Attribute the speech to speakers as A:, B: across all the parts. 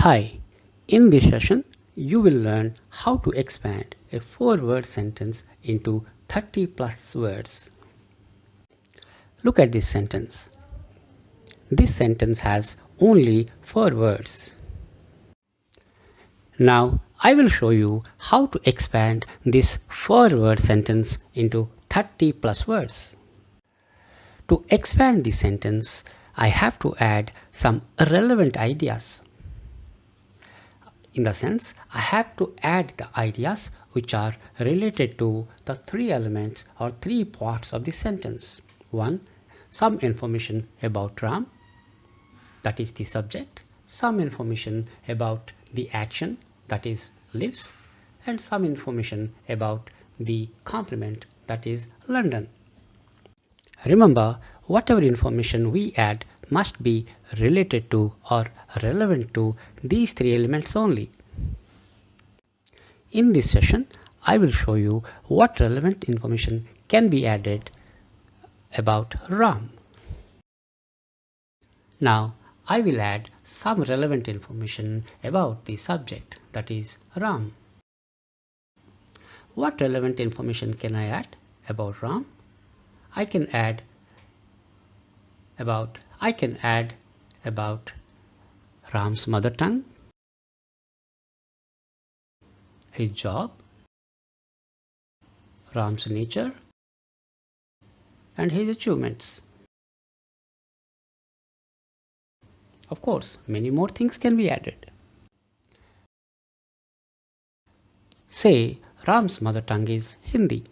A: Hi, in this session you will learn how to expand a 4-word sentence into 30 plus words. Look at this sentence. This sentence has only 4 words. Now I will show you how to expand this 4-word sentence into 30 plus words. To expand this sentence, I have to add some relevant ideas. In the sense, I have to add the ideas which are related to the 3 elements or 3 parts of the sentence. 1. Some information about Ram, that is the subject. Some information about the action, that is lives. And some information about the complement, that is London. Remember, whatever information we add must be related to or relevant to these 3 elements only. In this session, I will show you what relevant information can be added about Ram. Now, I will add some relevant information about the subject, that is Ram. What relevant information can I add about Ram? I can add about Ram's mother tongue, his job, Ram's nature, and his achievements. Of course, many more things can be added. Say Ram's mother tongue is Hindi.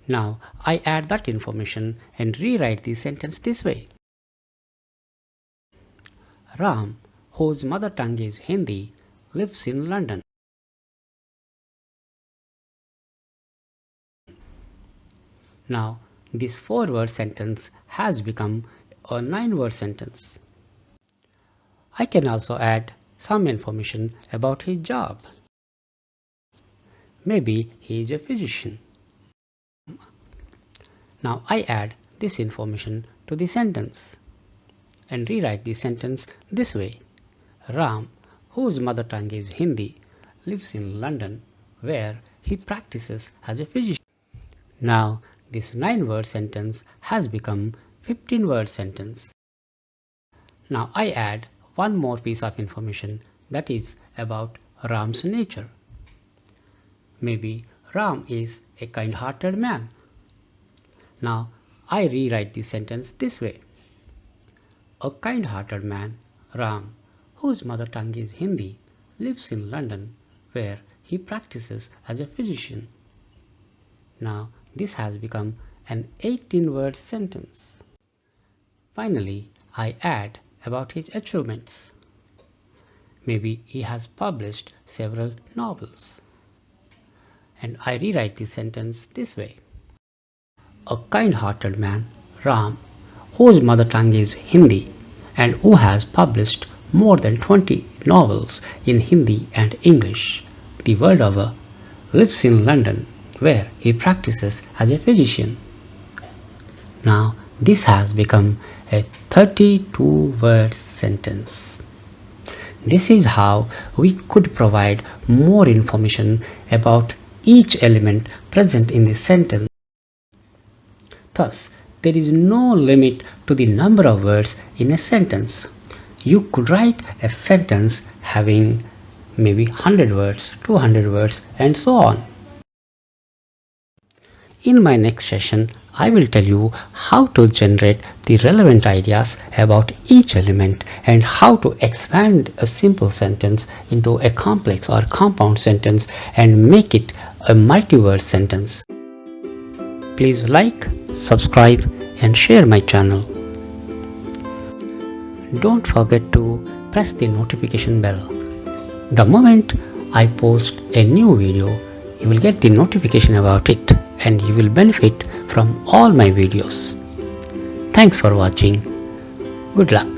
A: Now I add that information and rewrite the sentence this way. Ram, whose mother tongue is Hindi, lives in London. Now this 4-word sentence has become a 9-word sentence. I can also add some information about his job. Maybe he is a physician. Now I add this information to the sentence and rewrite the sentence this way. Ram, whose mother tongue is Hindi, lives in London where he practices as a physician. Now this 9-word sentence has become 15-word sentence. Now I add one more piece of information, that is about Ram's nature. Maybe Ram is a kind-hearted man. Now I rewrite the sentence this way. A kind-hearted man, Ram, whose mother tongue is Hindi, lives in London where he practices as a physician. Now this has become an 18-word sentence. Finally, I add about his achievements. Maybe he has published several novels. And I rewrite the sentence this way. A kind-hearted man, Ram, whose mother tongue is Hindi and who has published more than 20 novels in Hindi and English, the world over, lives in London where he practices as a physician. Now this has become a 32-word sentence. This is how we could provide more information about each element present in the sentence. Thus, there is no limit to the number of words in a sentence. You could write a sentence having maybe 100 words, 200 words, and so on. In my next session, I will tell you how to generate the relevant ideas about each element and how to expand a simple sentence into a complex or compound sentence and make it a multi-word sentence. Please like, subscribe, and share my channel. Don't forget to press the notification bell. The moment I post a new video, you will get the notification about it and you will benefit from all my videos. Thanks for watching. Good luck.